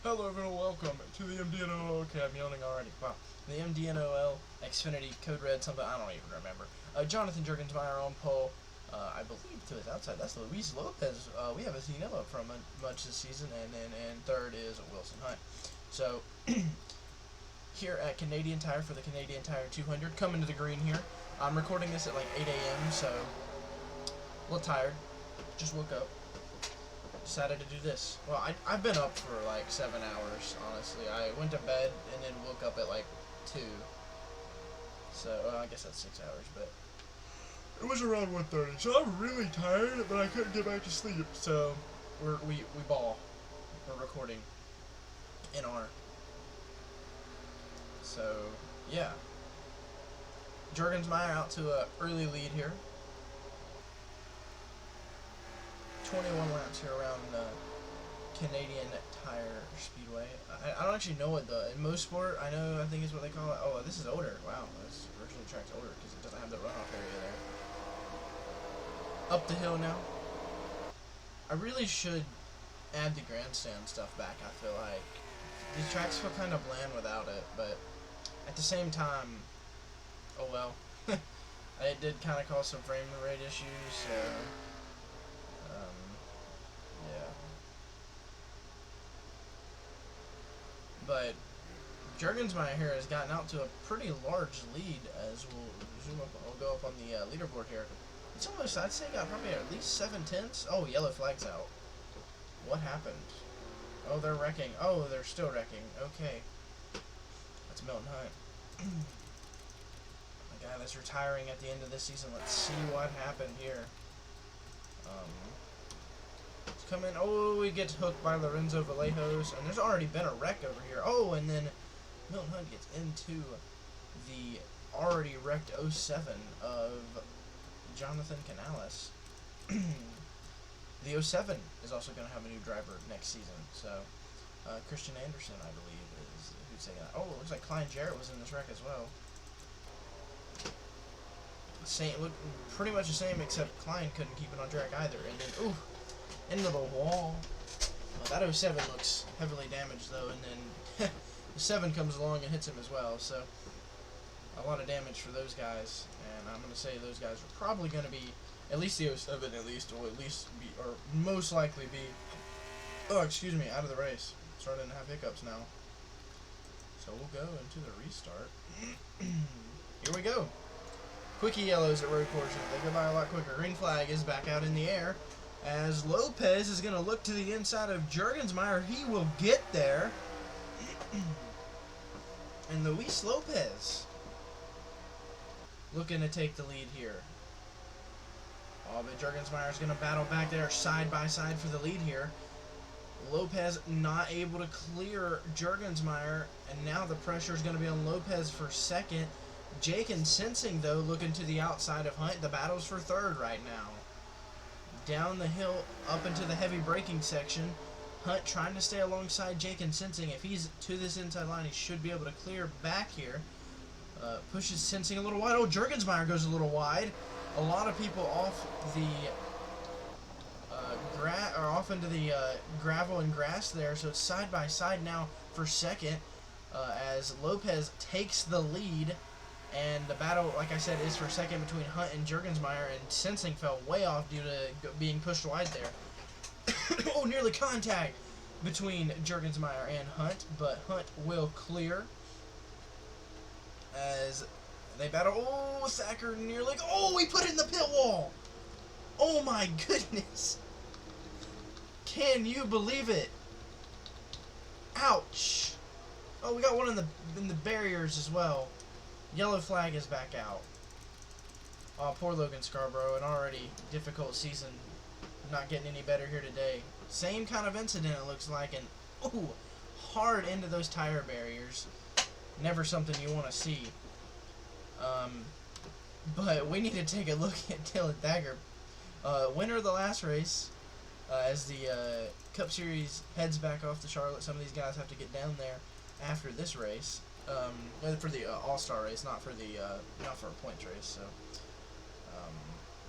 Hello everyone, welcome to the MDNOL. Okay, I'm yawning already. Wow. The MDNOL Xfinity Code Red something, I don't even remember. Jonathan Jurgensmeyer on pole, I believe to his outside. That's J Lopez. We haven't seen him up from much this season, and then third is Wilson Hunt. So, here at Canadian Tire for the Canadian Tire 200, coming to the green here. I'm recording this at like 8 a.m., so a little tired. Just woke up. Decided to do this. Well, I've been up for like 7 hours, honestly. I went to bed and then woke up at like 2. So, I guess that's 6 hours, but it was around 1:30. So I'm really tired, but I couldn't get back to sleep. So, we ball. We're recording in our. So, yeah. Jurgensmeyer out to an early lead here. 21 laps here around Canadian Tire Speedway. I don't actually know what in most sport, I think is what they call it. Oh, this is older. Wow, this original track's older because it doesn't have the runoff area there. Up the hill now. I really should add the grandstand stuff back, I feel like. These tracks feel kind of bland without it, but at the same time, oh well. It did kind of cause some frame rate issues, so yeah. But Jurgensmeyer here has gotten out to a pretty large lead as we'll zoom up. I'll go up on the leaderboard here. It's almost, I'd say, got probably at least 7/10. Oh, yellow flag's out. What happened? Oh, they're wrecking. Oh, they're still wrecking. Okay. That's Milton Hunt. A guy that's retiring at the end of this season. Let's see what happened here. Come in. Oh, he gets hooked by Lorenzo Vallejos, and there's already been a wreck over here. Oh, and then Milton Hunt gets into the already wrecked 07 of Jonathan Canales. The 07 is also going to have a new driver next season. So Christian Anderson, I believe, is who's saying that. Oh, it looks like Klein Jarrett was in this wreck as well. Same, look, pretty much the same, except Klein couldn't keep it on track either. And then, ooh, into the wall. Well, that 07 looks heavily damaged though, and then the 7 comes along and hits him as well. So a lot of damage for those guys, and I'm going to say those guys are probably going to be at least the 07, or at least be, or most likely be. Oh, excuse me, out of the race. Starting to have hiccups now. So we'll go into the restart. Here we go. Quickie yellows at road portion. They go by a lot quicker. Green flag is back out in the air as Lopez is going to look to the inside of Jurgensmeyer. He will get there. And Luis Lopez looking to take the lead here. Oh, but Jurgensmeyer is going to battle back there side by side for the lead here. Lopez not able to clear Jurgensmeyer, and now the pressure is going to be on Lopez for second. J Sensing, though, looking to the outside of Hunt. The battle's for third right now. Down the hill, up into the heavy braking section. Hunt trying to stay alongside J Sensing. If he's to this inside line, he should be able to clear back here. Pushes Sensing a little wide. Oh, Jurgensmeyer goes a little wide. A lot of people off the off into the gravel and grass there. So it's side by side now for second as Lopez takes the lead. And the battle, like I said, is for second between Hunt and Jurgensmeyer, and Sensing fell way off due to being pushed wide there. Oh, nearly contact between Jurgensmeyer and Hunt, but Hunt will clear as they battle. Oh, Thacker nearly. Oh, he put it in the pit wall. Oh my goodness. Can you believe it? Ouch. Oh, we got one in the barriers as well. Yellow flag is back out. Oh, poor Logan Scarbrough. An already difficult season. Not getting any better here today. Same kind of incident, it looks like. And, ooh, hard into those tire barriers. Never something you want to see. But we need to take a look at Dylan Thacker. Winner of the last race. As the Cup Series heads back off to Charlotte, some of these guys have to get down there after this race. For the All-Star race, not for a points race. So,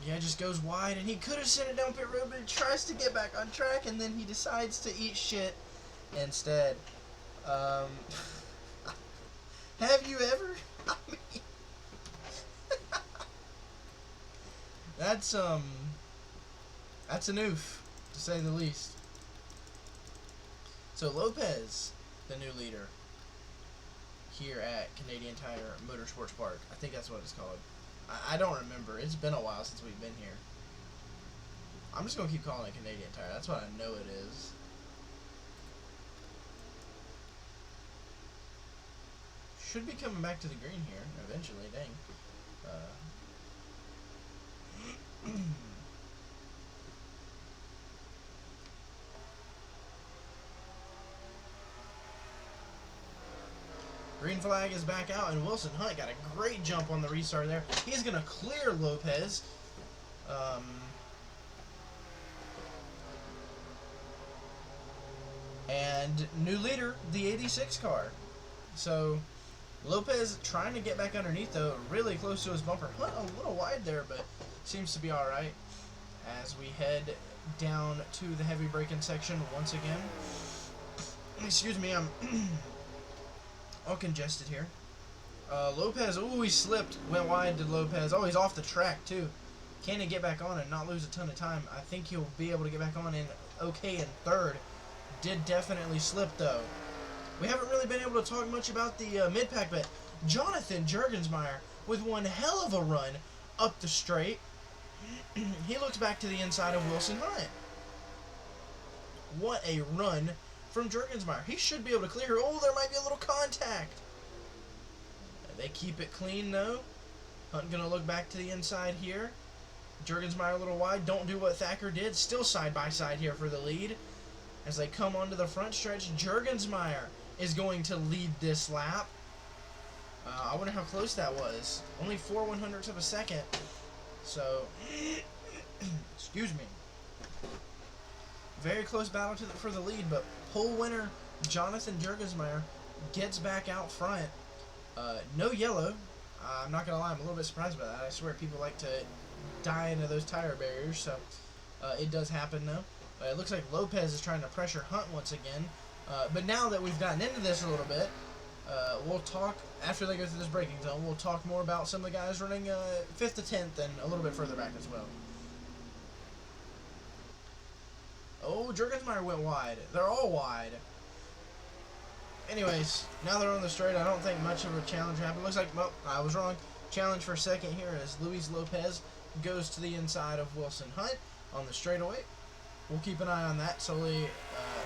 yeah, just goes wide, and he could have sent it down pit road, but he tries to get back on track, and then he decides to eat shit instead. Have you ever? I mean, that's an oof, to say the least. So Lopez, the new leader here at Canadian Tire Motorsports Park. I think that's what it's called. I don't remember. It's been a while since we've been here. I'm just going to keep calling it Canadian Tire. That's what I know it is. Should be coming back to the green here eventually. Dang. Green flag is back out, and Wilson Hunt got a great jump on the restart there. He's going to clear Lopez. And new leader, the 86 car. So Lopez trying to get back underneath, though, really close to his bumper. Hunt a little wide there, but seems to be all right as we head down to the heavy braking section once again. Excuse me, I'm all congested here. Lopez, ooh, he slipped, went wide to Lopez. Oh, he's off the track, too. Can he get back on and not lose a ton of time? I think he'll be able to get back on in okay in third. Did definitely slip, though. We haven't really been able to talk much about the mid-pack, but Jonathan Jurgensmeyer with one hell of a run up the straight. He looks back to the inside of Wilson Hunt. What a run from Jurgensmeyer. He should be able to clear. Oh, there might be a little contact. They keep it clean, though. Hunt going to look back to the inside here. Jurgensmeyer a little wide. Don't do what Thacker did. Still side by side here for the lead. As they come onto the front stretch, Jurgensmeyer is going to lead this lap. I wonder how close that was. Only 4/100ths of a second. So, excuse me. Very close battle for the lead, but pole winner Jonathan Jurgensmeyer gets back out front. No yellow. I'm not going to lie, I'm a little bit surprised by that. I swear people like to die into those tire barriers, so it does happen, though. It looks like Lopez is trying to pressure Hunt once again. But now that we've gotten into this a little bit, we'll talk, after they go through this braking zone, we'll talk more about some of the guys running 5th to 10th and a little bit further back as well. Oh, Jurgensmeyer went wide. They're all wide. Anyways, now they're on the straight. I don't think much of a challenge happened. Looks like, well, I was wrong. Challenge for second here as Luis Lopez goes to the inside of Wilson Hunt on the straightaway. We'll keep an eye on that solely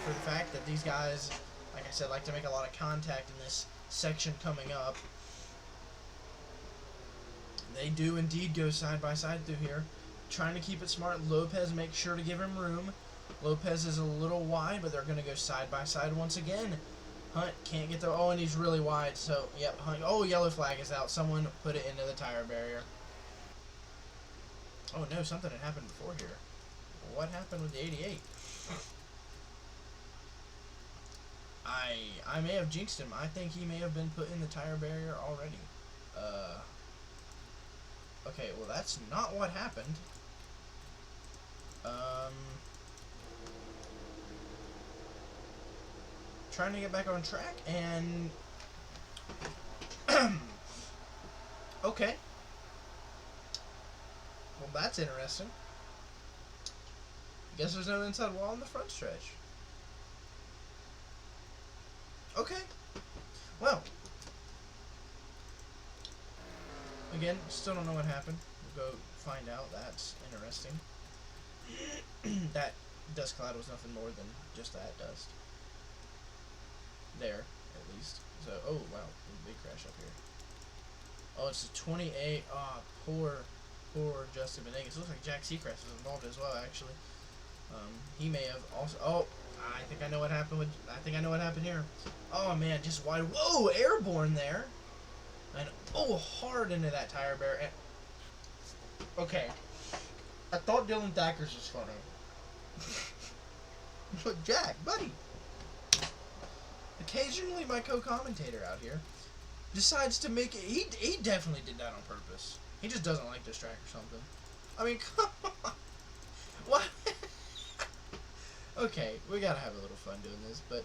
for the fact that these guys, like I said, like to make a lot of contact in this section coming up. They do indeed go side by side through here. Trying to keep it smart. Lopez makes sure to give him room. Lopez is a little wide, but they're going to go side by side once again. Hunt can't get there. Oh, and he's really wide. So, yep. Hunt. Oh, yellow flag is out. Someone put it into the tire barrier. Oh, no. Something had happened before here. What happened with the 88? I may have jinxed him. I think he may have been put in the tire barrier already. Okay, well that's not what happened. Trying to get back on track and okay. Well, that's interesting. Guess there's no inside wall on the front stretch. Okay. Well. Again, still don't know what happened. We'll go find out. That's interesting. That dust cloud was nothing more than just that dust. There, at least. So, oh, wow. Big crash up here. Oh, it's a 28. Ah, poor Justin Benegas. Looks like J Secrest was involved as well, actually. He may have also. Oh, I think I know what happened with. I think I know what happened here. Oh man, just wide. Whoa, airborne there, and oh, hard into that tire barrier. Okay, I thought Dylan Thacker's was funny. But Jack, buddy. Occasionally, my co-commentator out here decides to make it. He definitely did that on purpose. He just doesn't like this track or something. I mean, come on. What? Okay, we gotta have a little fun doing this, but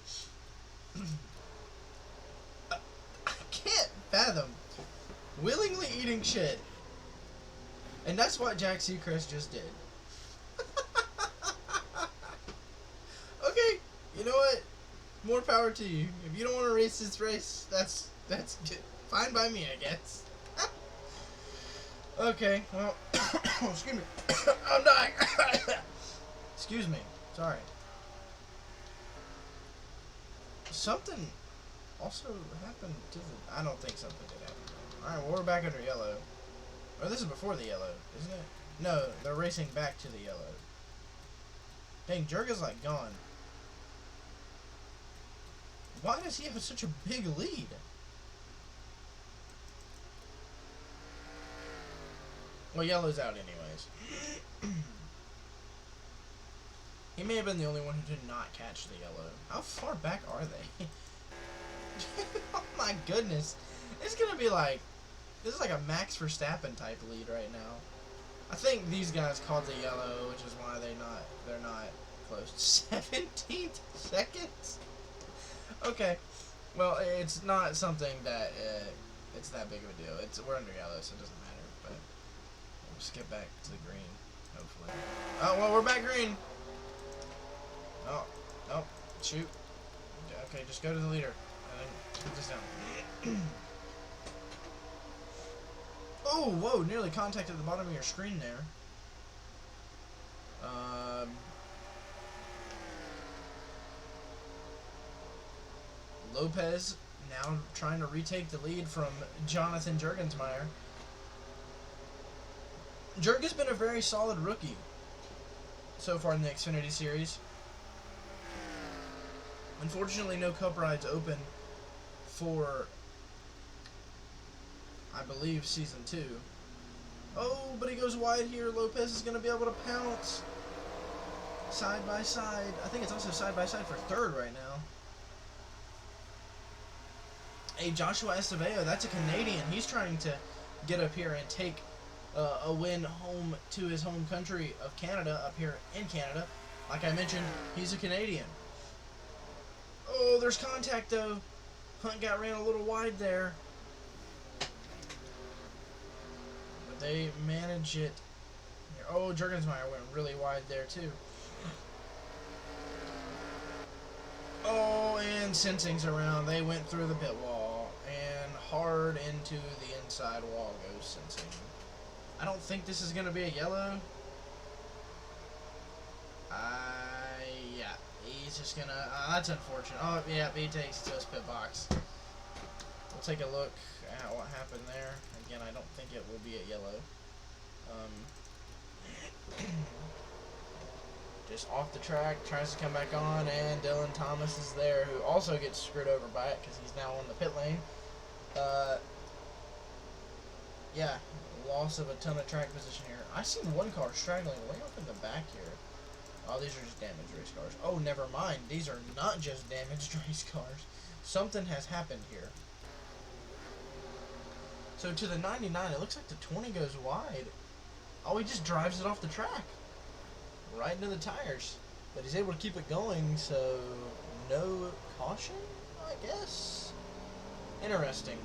I can't fathom willingly eating shit, and that's what J Secrest just did. Okay, you know what? More power to you. If you don't want to race this race, that's good. Fine by me, I guess. Okay, well, excuse me. I'm dying. Excuse me. Sorry. Something also happened to the... I don't think something did happen. Alright, well, we're back under yellow. Oh, this is before the yellow, isn't it? No, they're racing back to the yellow. Dang, Jurgen's like gone. Why does he have such a big lead? Well, yellow's out anyways. He may have been the only one who did not catch the yellow. How far back are they? Oh my goodness. It's gonna be like... This is like a Max Verstappen type lead right now. I think these guys called the yellow, which is why they're not close. 17 seconds? Okay. Well, it's not something that it's that big of a deal. We're under yellow, so it doesn't matter. But we'll just get back to the green, hopefully. Oh, well, we're back green. Oh, oh, shoot. Okay, just go to the leader. And then put this down. Oh, whoa, nearly contacted the bottom of your screen there. Lopez now trying to retake the lead from Jonathan Jurgensmeyer. Jurg has been a very solid rookie so far in the Xfinity series. Unfortunately, no cup rides open for, I believe, Season 2. Oh, but he goes wide here. Lopez is going to be able to pounce. Side by side. I think it's also side by side for third right now. Hey, Joshua Estavao, that's a Canadian. He's trying to get up here and take a win home to his home country of Canada, up here in Canada. Like I mentioned, he's a Canadian. Oh, there's contact, though. Hunt ran a little wide there. But they manage it. Oh, Jurgensmeyer went really wide there, too. Oh, and Sensing's around. They went through the pit wall. And hard into the inside wall goes Sensing. I don't think this is going to be a yellow. Yeah. He's just going to... that's unfortunate. Oh, yeah, he takes it to his pit box. We'll take a look at what happened there. Again, I don't think it will be a yellow. Just off the track, tries to come back on, and Dylan Thomas is there, who also gets screwed over by it because he's now on the pit lane. Yeah, loss of a ton of track position here. I seen one car straggling way up in the back here. Oh, these are just damaged race cars. Oh, never mind. These are not just damaged race cars. Something has happened here. So to the 99, it looks like the 20 goes wide. Oh, he just drives it off the track. Right into the tires. But he's able to keep it going, so no caution, I guess? Interesting.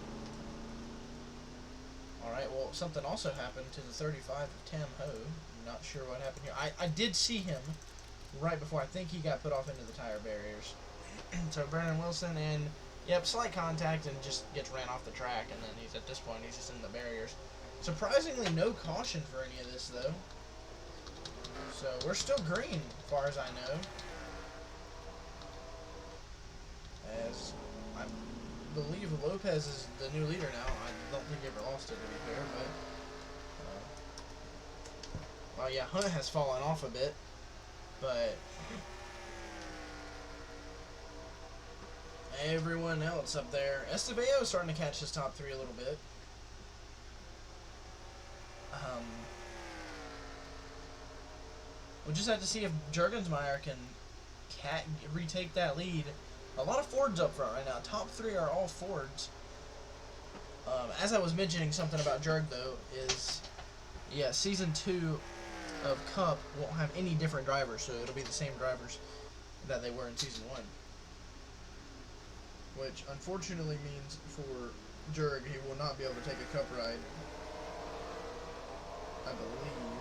Alright, well, something also happened to the 35 of Tam Ho. Not sure what happened here. I did see him right before. I think he got put off into the tire barriers. So Brennan Wilson, and yep, slight contact and just gets ran off the track, and then he's at this point he's just in the barriers. Surprisingly, no caution for any of this though. So we're still green, as far as I know. As I believe Lopez is the new leader now. I don't think he ever lost it, to be fair, but... oh yeah, Hunt has fallen off a bit, but... everyone else up there. Estavao is starting to catch his top three a little bit. We'll just have to see if Jurgensmeyer can retake that lead. A lot of Fords up front right now. Top three are all Fords. As I was mentioning something about Jurg, though, is... yeah, Season 2 of Cup won't have any different drivers, so it'll be the same drivers. that they were in Season 1. Which, unfortunately, means for Jurg, he will not be able to take a cup ride, I believe.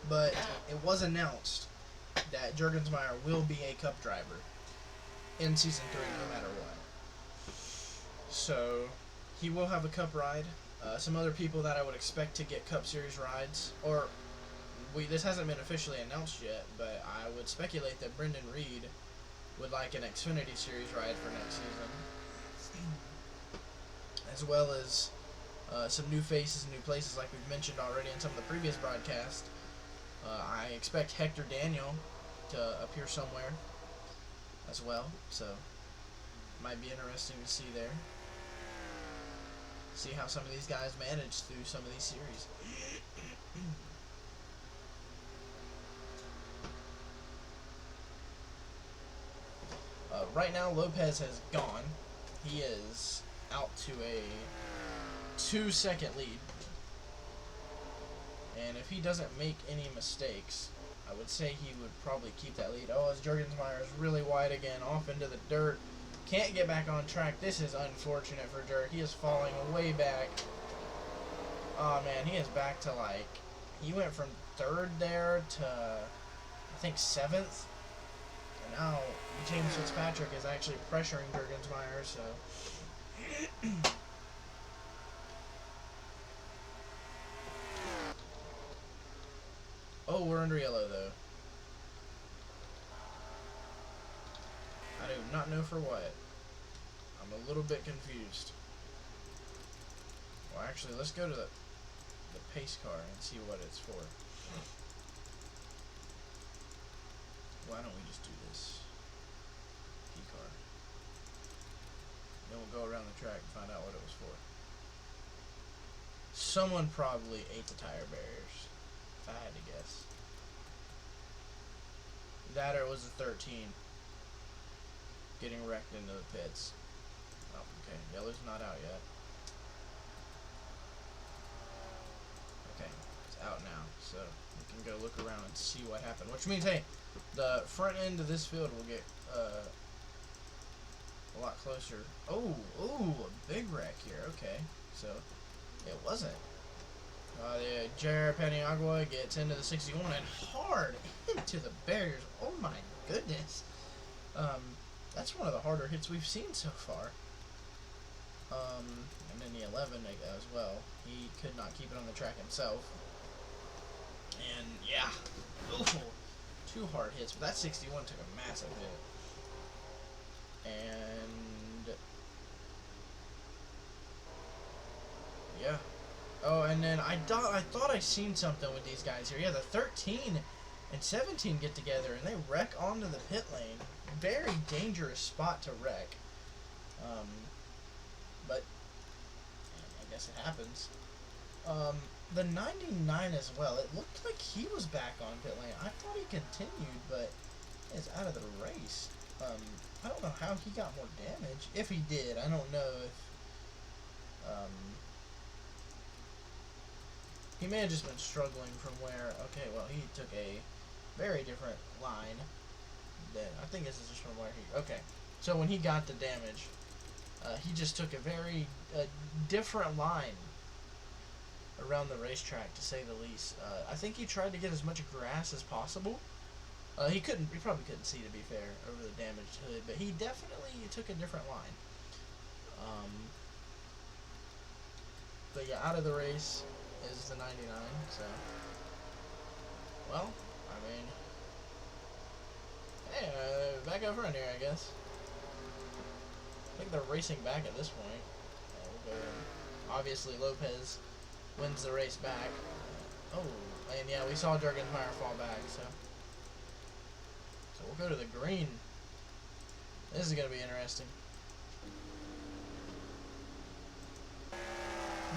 But it was announced that Jurgensmeyer will be a cup driver in Season 3 no matter what. So, he will have a cup ride. Some other people that I would expect to get Cup Series rides, or this hasn't been officially announced yet, but I would speculate that Brendan Reed would like an Xfinity Series ride for next season, as well as some new faces and new places like we've mentioned already in some of the previous broadcasts. I expect Hector Daniel to appear somewhere as well, so might be interesting to see there. See how some of these guys manage through some of these series. Right now, Lopez has gone. He is out to a 2-second lead. And if he doesn't make any mistakes, I would say he would probably keep that lead. Oh, as Jurgensmeyer is really wide again, off into the dirt. Can't get back on track. This is unfortunate for Jurg. He is falling way back. Oh, man, he is back to, like, he went from 3rd there to, I think, 7th. And now James Fitzpatrick is actually pressuring Jurgensmeyer, so... Oh, we're under yellow, though. I do not know for what. I'm a little bit confused. Well, actually, let's go to the pace car and see what it's for. Why don't we just do this? P car. Then we'll go around the track and find out what it was for. Someone probably ate the tire barriers, if I had to guess. That or it was the 13 getting wrecked into the pits. Oh, okay, yellow's not out yet. Okay, it's out now, so we can go look around and see what happened. Which means, hey, the front end of this field will get a lot closer. Oh, a big wreck here. Okay, so it wasn't. The J Paniagua gets into the 61 and hard into the barriers. Oh my goodness. That's one of the harder hits we've seen so far. And then the 11 as well. He could not keep it on the track himself. And yeah, two hard hits, but that 61 took a massive hit. And yeah. Oh, and then I thought I seen something with these guys here. Yeah, the 13 and 17 get together and they wreck onto the pit lane. Very dangerous spot to wreck. But I guess it happens. The 99 as well. It looked like he was back on pit lane. I thought he continued, but he's out of the race. I don't know how he got more damage. If he did, I don't know if he may have just been struggling from where, okay, well, he took a very different line than, I think this is just from where he, okay. So when he got the damage, he just took a very different line around the racetrack, to say the least. I think he tried to get as much grass as possible. He probably couldn't see, to be fair, over the damaged hood, but he definitely took a different line. But yeah, out of the race is the 99, so, well, I mean, hey, back up front here, I guess. I think they're racing back at this point. We'll go in. Obviously, Lopez wins the race back. Oh, and yeah, we saw Jurgensmeyer fall back, so we'll go to the green. This is going to be interesting.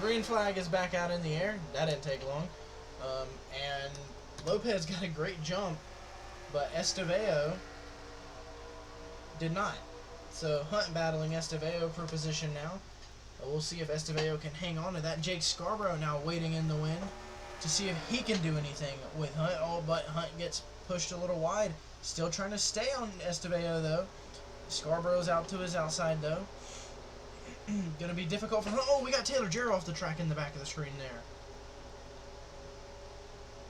Green flag is back out in the air. That didn't take long. And Lopez got a great jump, but Estavao did not. So Hunt battling Estavao for position now. We'll see if Estavao can hang on to that. J Scarbrough now waiting in the wind to see if he can do anything with Hunt. Oh, but Hunt gets pushed a little wide. Still trying to stay on Estavao, though. Scarbrough's out to his outside, though. Going to be difficult for Hunt. Oh, we got Taylor Jarrell off the track in the back of the screen there.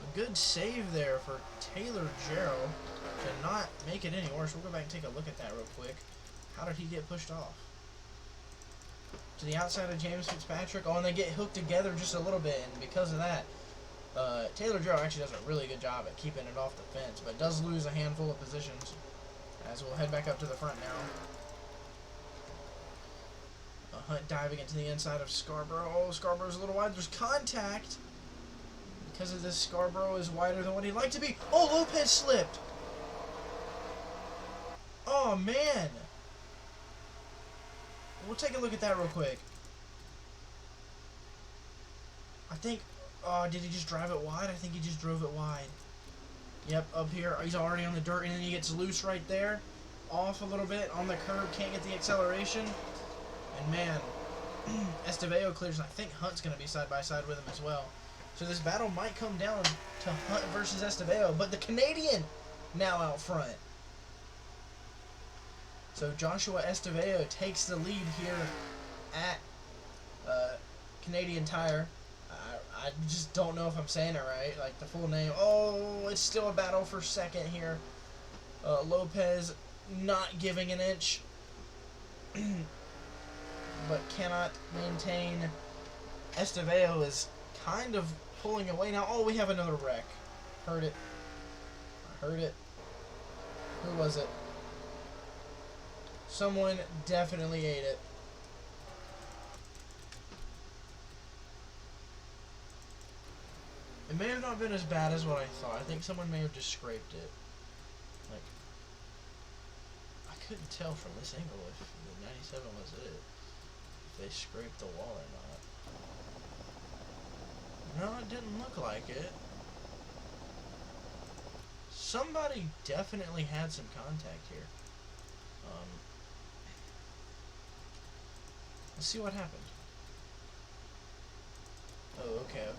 A good save there for Taylor Jarrell to not make it any worse. We'll go back and take a look at that real quick. How did he get pushed off? To the outside of James Fitzpatrick. Oh, and they get hooked together just a little bit, and because of that, Taylor Jarrell actually does a really good job at keeping it off the fence, but does lose a handful of positions. As we'll head back up to the front now. Hunt diving into the inside of Scarbrough. Oh, Scarborough's a little wide. There's contact. Because of this, Scarbrough is wider than what he'd like to be. Oh, Lopez slipped. Oh, man. We'll take a look at that real quick. I think... Oh, did he just drive it wide? I think he just drove it wide. Yep, up here. He's already on the dirt, and then he gets loose right there. Off a little bit on the curb. Can't get the acceleration. And, man, Estavao clears. I think Hunt's going to be side-by-side with him as well. So this battle might come down to Hunt versus Estavao. But the Canadian now out front. So Joshua Estavao takes the lead here at Canadian Tire. I just don't know if I'm saying it right, like the full name. Oh, it's still a battle for second here. Lopez not giving an inch, but cannot maintain. Estavao is kind of pulling away now. Oh, we have another wreck. Heard it. I heard it. Who was it? Someone definitely ate it. It may have not been as bad as what I thought. I think someone may have just scraped it. Like, I couldn't tell from this angle if the 97 was it. If they scraped the wall or not. No, it didn't look like it. Somebody definitely had some contact here. Let's see what happened. Oh, okay.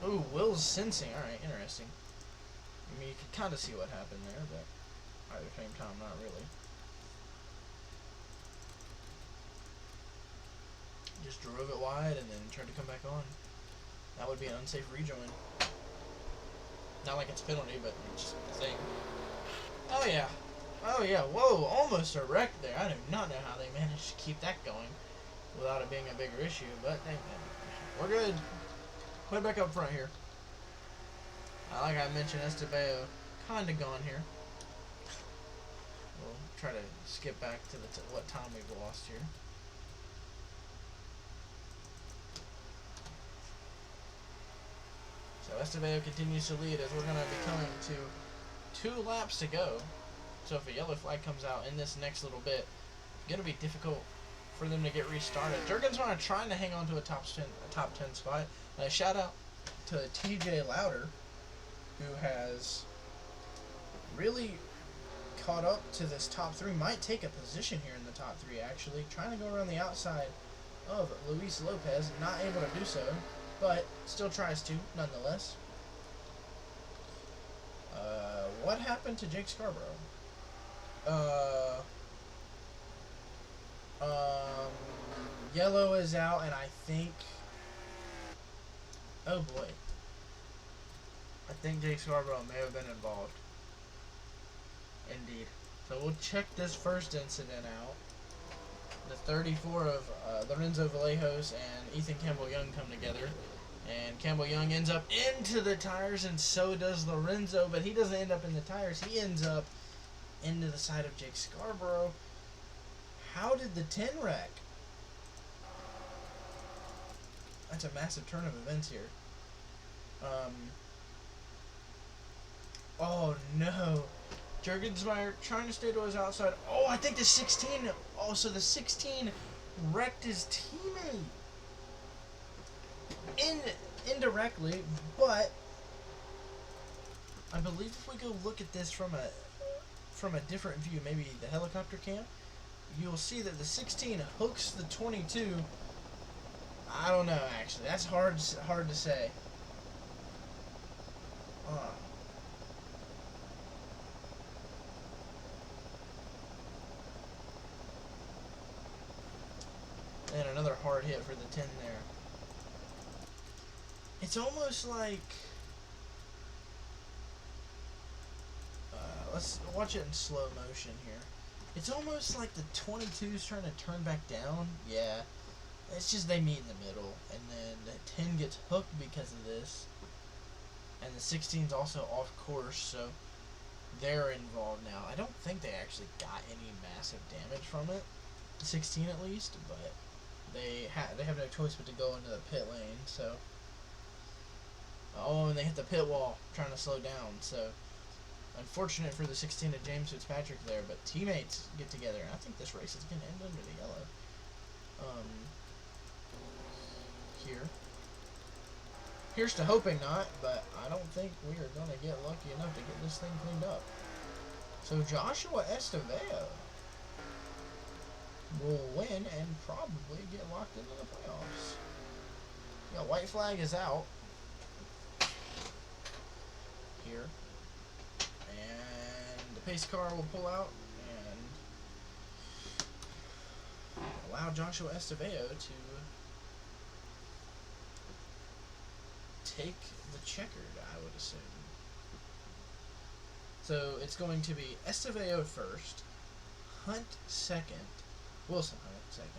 Oh, Will's sensing. Alright, interesting. I mean, you can kind of see what happened there, but at the same time, not really. Just drove it wide and then tried to come back on. That would be an unsafe rejoin. Not like it's a penalty, but it's just a thing. Oh, yeah. Oh, yeah. Whoa, almost a wreck there. I do not know how they managed to keep that going without it being a bigger issue, but hey, we're good. Put it back up front here. Like I mentioned, Estavao kind of gone here. We'll try to skip back to what time we've lost here. So Estavao continues to lead as we're going to be coming to 2 laps to go. So if a yellow flag comes out in this next little bit, it's going to be difficult for them to get restarted. Jurgensmeyer trying to hang on to a top 10 spot. Shout out to T Lowder, who has really caught up to this top 3. Might take a position here in the top 3, actually. Trying to go around the outside of Luis Lopez. Not able to do so, but still tries to, nonetheless. What happened to J Scarbrough? Yellow is out, and I think... Oh boy. I think J Scarbrough may have been involved. Indeed. So we'll check this first incident out. The 34 of Lorenzo Vallejos and Ethan Campbell-Young come together. And Campbell-Young ends up into the tires, and so does Lorenzo. But he doesn't end up in the tires. He ends up into the side of J Scarbrough. How did the 10 wreck? That's a massive turn of events here. Oh no. Jurgensmeyer trying to stay to his outside. Oh, I think the 16. Oh, so the 16 wrecked his teammate. Indirectly, but I believe if we go look at this from a different view, maybe the helicopter cam, you'll see that the 16 hooks the 22. I don't know, actually. That's hard to say. And another hard hit for the 10 there. It's almost like... let's watch it in slow motion here. It's almost like the 22's trying to turn back down. Yeah. It's just they meet in the middle. And then the 10 gets hooked because of this. And the 16's also off course, so they're involved now. I don't think they actually got any massive damage from it. The 16 at least, but they have no choice but to go into the pit lane, so... oh, and they hit the pit wall trying to slow down, so... unfortunate for the 16 of J Fitzpatrick there, but teammates get together, and I think this race is going to end under the yellow. Here. Here's to hoping not, but I don't think we are going to get lucky enough to get this thing cleaned up. So Joshua Estavao will win and probably get locked into the playoffs. Yeah, white flag is out. Here. And the pace car will pull out and allow Joshua Estavao to take the checkered, I would assume. So it's going to be Estavao first, Hunt second, Wilson Hunt second.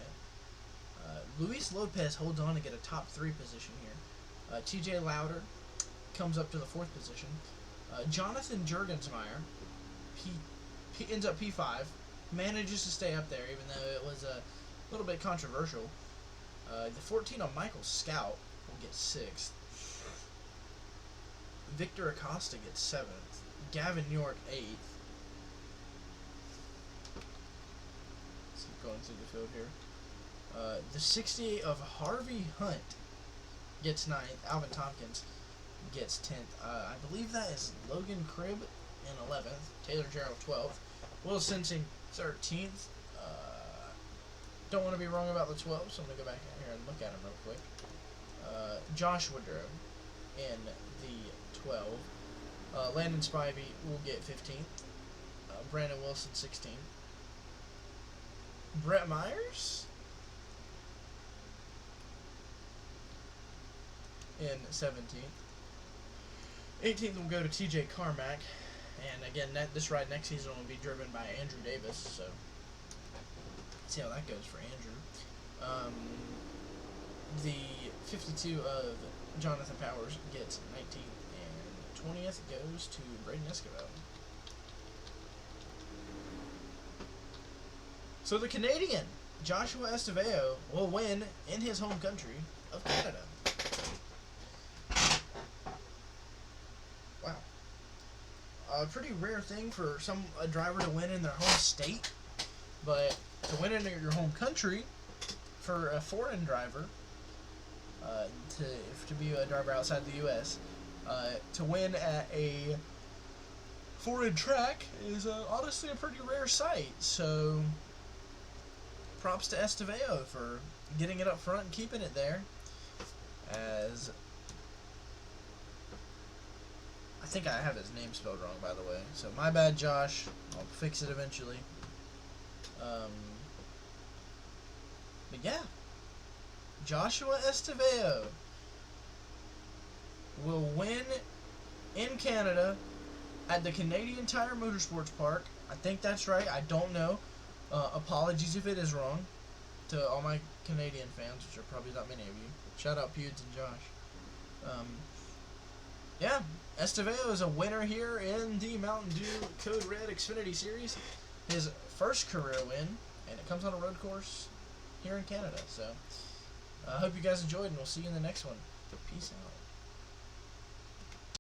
Luis Lopez holds on to get a top 3 position here. T Lowder comes up to the 4th position. Jonathan Jurgensmeyer ends up P5, manages to stay up there even though it was a little bit controversial. The 14 on Michael Scout will get 6th. Victor Acosta gets 7th. Gavin York 8th. Let's keep going through the field here. The 68 of Harvey Hunt gets 9th. Alvin Thompkins gets 10th. I believe that is Logan Cribb in 11th. Taylor Gerald 12th. Will Sensing 13th. Don't want to be wrong about the 12, so I'm going to go back here and look at him real quick. Josh Woodrow in the 12. Landon Spivey will get 15th. Brandon Wilson 16th. Brett Myers in 17th. 18th will go to TJ Carmack. And again, this ride next season will be driven by Andrew Davis. So let's see how that goes for Andrew. The 52 of Jonathan Powers gets 19th, and 20th goes to Braden Esquivel. So the Canadian, Joshua Estavao, will win in his home country of Canada. Wow. A pretty rare thing for a driver to win in their home state, but to win in your home country for a foreign driver, to be a driver outside the U.S., to win at a foreign track is honestly a pretty rare sight. So props to Estavao for getting it up front and keeping it there. As I think I have his name spelled wrong, by the way. So my bad, Josh. I'll fix it eventually. But yeah, Joshua Estavao will win in Canada at the Canadian Tire Motorsports Park. I think that's right. I don't know. Apologies if it is wrong to all my Canadian fans, which are probably not many of you. Shout out Pewds and Josh. Yeah, Estavao is a winner here in the Mountain Dew Code Red Xfinity Series. His first career win, and it comes on a road course here in Canada. So I hope you guys enjoyed, and we'll see you in the next one. Peace out.